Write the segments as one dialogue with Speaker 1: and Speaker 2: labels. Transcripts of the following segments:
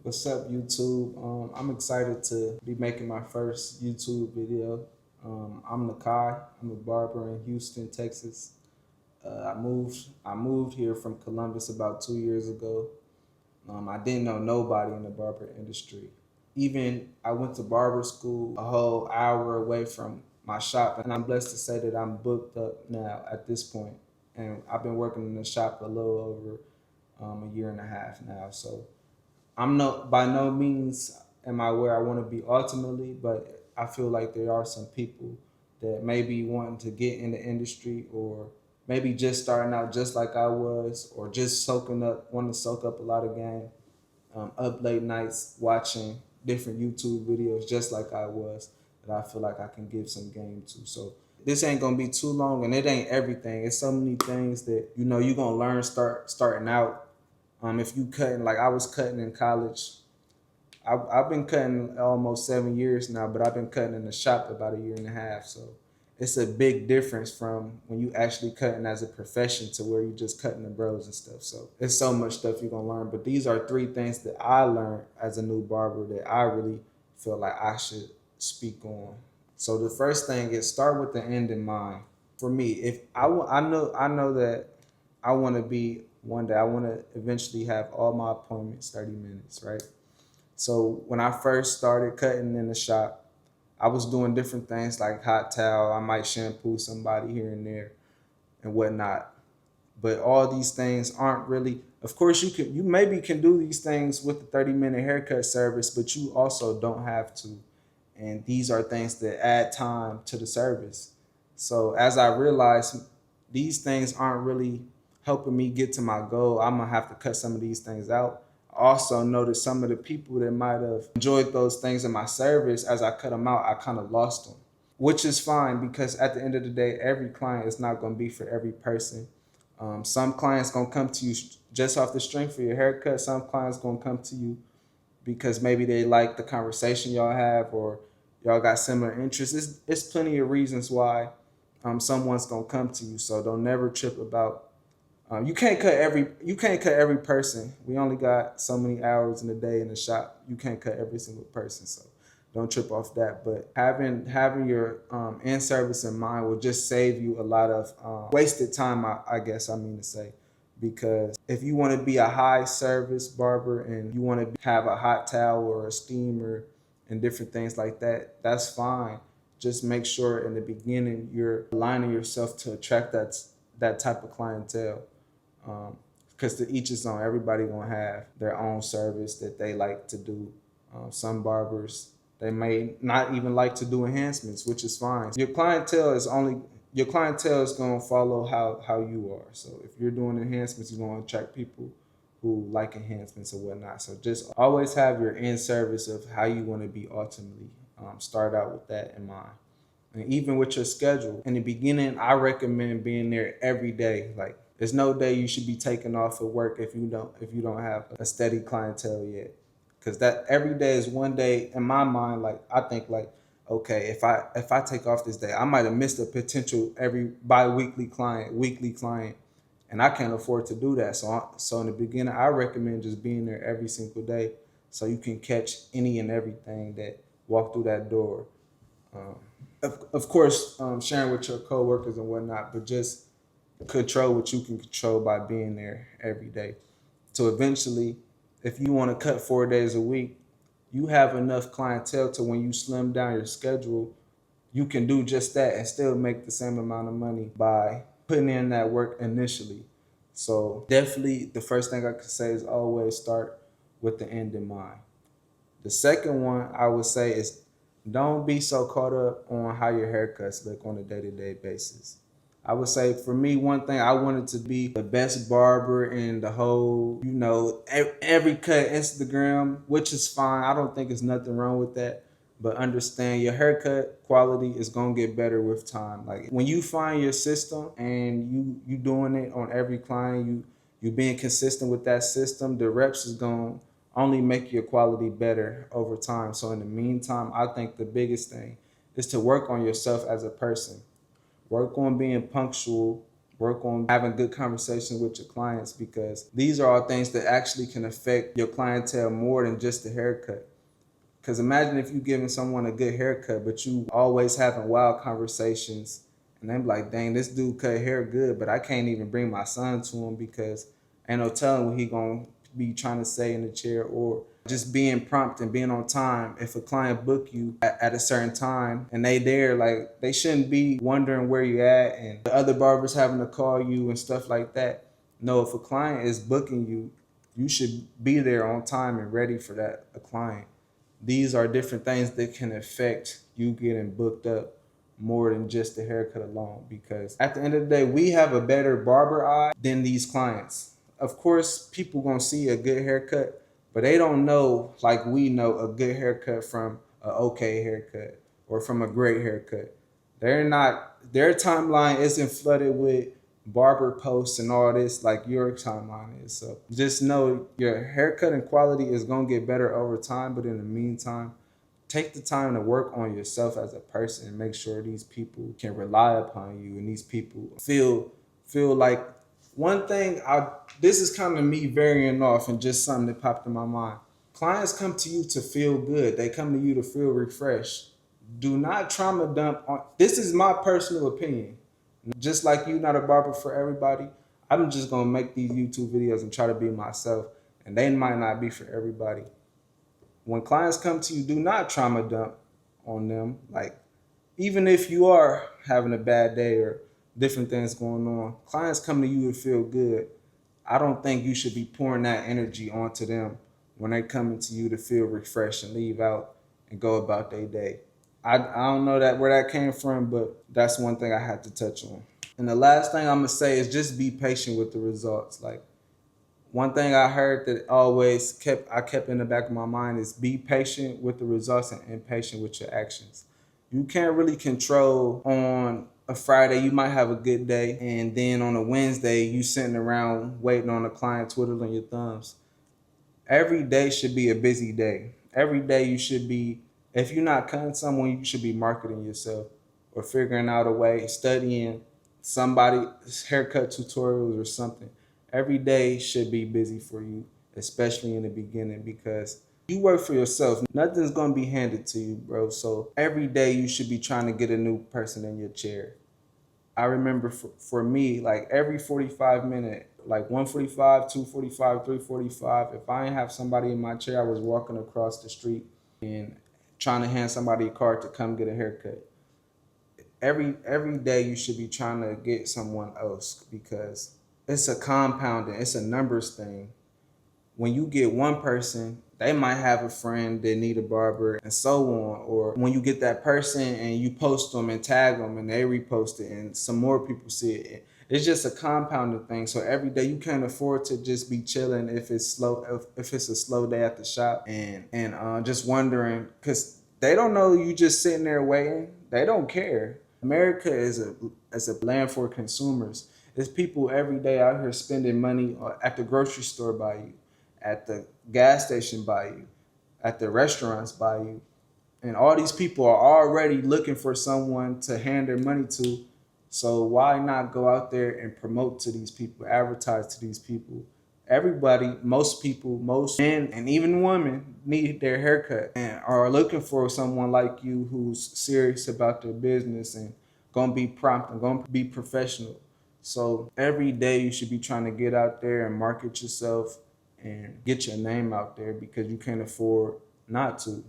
Speaker 1: What's up, YouTube? I'm excited to be making my first YouTube video. I'm Nakhi. I'm a barber in Houston, Texas. I moved here from Columbus about 2 years ago. I didn't know nobody in the barber industry. Even I went to barber school a whole hour away from my shop, and I'm blessed to say that I'm booked up now at this point. And I've been working in the shop a little over a year and a half now. So I'm no by no means am I where I want to be ultimately, but I feel like there are some people that may be wanting to get in the industry or maybe just starting out just like I was, or just wanting to soak up a lot of game, up late nights watching different YouTube videos just like I was, that I feel like I can give some game to. So this ain't gonna be too long, and it ain't everything. It's so many things that you're gonna learn starting out. If you cutting, like I was cutting in college, I've been cutting almost 7 years now, but I've been cutting in the shop about a year and a half. So it's a big difference from when you actually cutting as a profession to where you just cutting the bros and stuff. So it's so much stuff you're gonna learn. But these are three things that I learned as a new barber that I really feel like I should speak on. So the first thing is start with the end in mind. For me, if I know that I want to be one day. I want to eventually have all my appointments 30 minutes, right? So when I first started cutting in the shop, I was doing different things like hot towel. I might shampoo somebody here and there and whatnot. But all these things aren't really. Of course, you maybe can do these things with the 30-minute haircut service, but you also don't have to. And these are things that add time to the service. So as I realized, these things aren't really helping me get to my goal. I'm gonna have to cut some of these things out. I also noticed some of the people that might have enjoyed those things in my service, as I cut them out, I kind of lost them, which is fine because at the end of the day, every client is not going to be for every person. Some clients going to come to you just off the strength of your haircut. Some clients going to come to you because maybe they like the conversation y'all have, or y'all got similar interests. It's plenty of reasons why someone's going to come to you. So don't never trip about you can't cut every person. We only got so many hours in a day in the shop. You can't cut every single person. So don't trip off that. But having your in service in mind will just save you a lot of wasted time. I guess I mean to say, because if you want to be a high service barber and you want to have a hot towel or a steamer and different things like that, that's fine. Just make sure in the beginning you're aligning yourself to attract that type of clientele, because to each his own. Everybody gonna have their own service that they like to do. Some barbers, they may not even like to do enhancements, which is fine. Your clientele is gonna follow how you are. So if you're doing enhancements, you're gonna attract people who like enhancements and whatnot. So just always have your in service of how you want to be ultimately. Start out with that in mind. And even with your schedule, in the beginning, I recommend being there every day. Like there's no day you should be taking off of work if you don't have a steady clientele yet. Cause that every day is one day in my mind, like I think like, okay, if I take off this day, I might have missed a potential every weekly client, and I can't afford to do that. So in the beginning, I recommend just being there every single day, so you can catch any and everything that walk through that door. Um, of course, sharing with your coworkers and whatnot, but just control what you can control by being there every day. So eventually, if you want to cut 4 days a week, you have enough clientele to when you slim down your schedule, you can do just that and still make the same amount of money by putting in that work initially. So definitely the first thing I could say is always start with the end in mind. The second one I would say is don't be so caught up on how your haircuts look on a day-to-day basis. I would say for me, one thing I wanted to be the best barber in the whole, every cut Instagram, which is fine. I don't think there's nothing wrong with that. But understand your haircut quality is gonna get better with time. Like when you find your system and you doing it on every client, you being consistent with that system, the reps is gonna only make your quality better over time. So in the meantime, I think the biggest thing is to work on yourself as a person. Work on being punctual, Work on having good conversations with your clients, because these are all things that actually can affect your clientele more than just the haircut. Because imagine if you giving someone a good haircut, but you always having wild conversations, and they be like, dang, this dude cut hair good, but I can't even bring my son to him because ain't no telling what he gonna be trying to say in the chair. Or just being prompt and being on time. If a client book you at a certain time and they there, like, they shouldn't be wondering where you at and the other barbers having to call you and stuff like that. No, if a client is booking you, you should be there on time and ready for that a client. These are different things that can affect you getting booked up more than just the haircut alone, because at the end of the day, we have a better barber eye than these clients. Of course, people gonna see a good haircut, but they don't know like we know a good haircut from an okay haircut or from a great haircut. They're not, their timeline isn't flooded with barber posts and all this like your timeline is. So just know your haircut and quality is gonna get better over time, but in the meantime, take the time to work on yourself as a person and make sure these people can rely upon you and these people feel like one thing. This is kind of me varying off and just something that popped in my mind. Clients come to you to feel good. They come to you to feel refreshed. Do not trauma dump on, this is my personal opinion. Just like you not a barber for everybody, I'm just gonna make these YouTube videos and try to be myself, and they might not be for everybody. When clients come to you, do not trauma dump on them. Like, even if you are having a bad day or different things going on, clients come to you to feel good. I don't think you should be pouring that energy onto them when they're coming to you to feel refreshed and leave out and go about their day. I don't know that where that came from, but that's one thing I had to touch on. And the last thing I'm gonna say is just be patient with the results. Like, one thing I heard that always kept in the back of my mind is be patient with the results and impatient with your actions. You can't really control on a Friday, you might have a good day, and then on a Wednesday, you sitting around waiting on a client twiddling your thumbs. Every day should be a busy day. Every day you should be, if you're not cutting someone, you should be marketing yourself or figuring out a way, studying somebody's haircut tutorials or something. Every day should be busy for you, especially in the beginning, because you work for yourself. Nothing's gonna be handed to you, bro. So every day you should be trying to get a new person in your chair. I remember for me, like every 45 minute, like 1:45, 2:45, 3:45, if I didn't have somebody in my chair, I was walking across the street and trying to hand somebody a card to come get a haircut. Every day you should be trying to get someone else, because it's a compounding, it's a numbers thing. When you get one person, they might have a friend that need a barber and so on. Or when you get that person and you post them and tag them and they repost it and some more people see it. It's just a compounding thing. So every day you can't afford to just be chilling if it's slow, if it's a slow day at the shop and just wondering, because they don't know you just sitting there waiting. They don't care. America is a land for consumers. There's people every day out here spending money at the grocery store by you, at the gas station by you, at the restaurants by you. And all these people are already looking for someone to hand their money to. So why not go out there and promote to these people, advertise to these people? Everybody, most people, most men and even women need their haircut and are looking for someone like you who's serious about their business and gonna be prompt and gonna be professional. So every day you should be trying to get out there and market yourself and get your name out there, because you can't afford not to.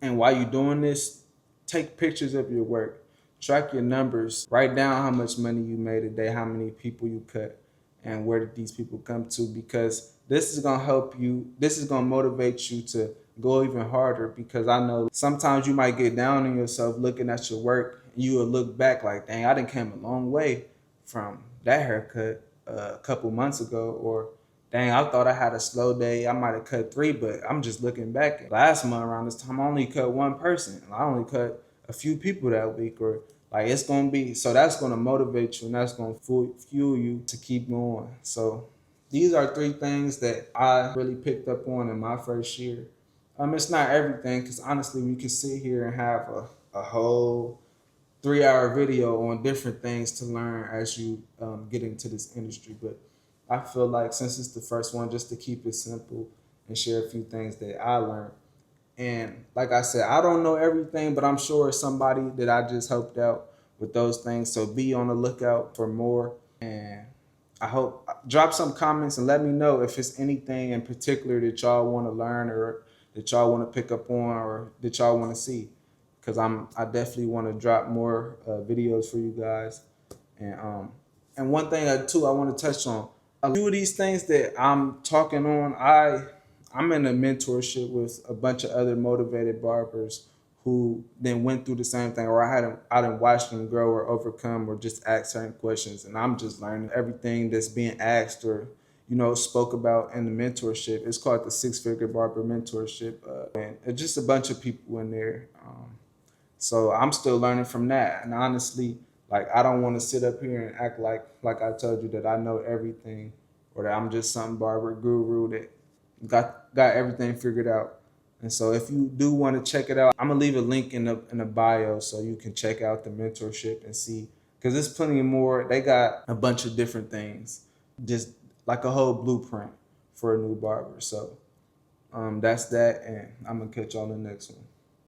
Speaker 1: And while you're doing this, take pictures of your work, track your numbers, write down how much money you made a day, how many people you cut, and where did these people come to, because this is gonna help you, this is gonna motivate you to go even harder. Because I know sometimes you might get down on yourself looking at your work and you will look back like, dang, I done came a long way from that haircut a couple months ago, or dang, I thought I had a slow day, I might have cut 3, but I'm just looking back at last month around this time, I only cut 1 person. I only cut a few people that week, or like it's gonna be, so that's gonna motivate you and that's gonna fuel you to keep going. So these are 3 things that I really picked up on in my first year. It's not everything, because honestly, we could sit here and have a whole 3-hour video on different things to learn as you get into this industry. But I feel like since it's the first one, just to keep it simple and share a few things that I learned. And like I said, I don't know everything, but I'm sure it's somebody that I just helped out with those things. So be on the lookout for more. And I hope drop some comments and let me know if it's anything in particular that y'all want to learn or that y'all want to pick up on or that y'all want to see. Because I definitely want to drop more videos for you guys. And one thing too I want to touch on a few of these things that I'm talking on. I'm in a mentorship with a bunch of other motivated barbers who then went through the same thing, or I didn't watch them grow or overcome or just ask certain questions, and I'm just learning everything that's being asked or spoke about in the mentorship. It's called the Six Figure Barber Mentorship, and it's just a bunch of people in there. So I'm still learning from that, and honestly, like I don't want to sit up here and act like I told you that I know everything, or that I'm just some barber guru that got everything figured out. And so if you do want to check it out, I'm gonna leave a link in the bio so you can check out the mentorship and see, because there's plenty more. They got a bunch of different things, just like a whole blueprint for a new barber. So that's that, and I'm gonna catch y'all in the next one.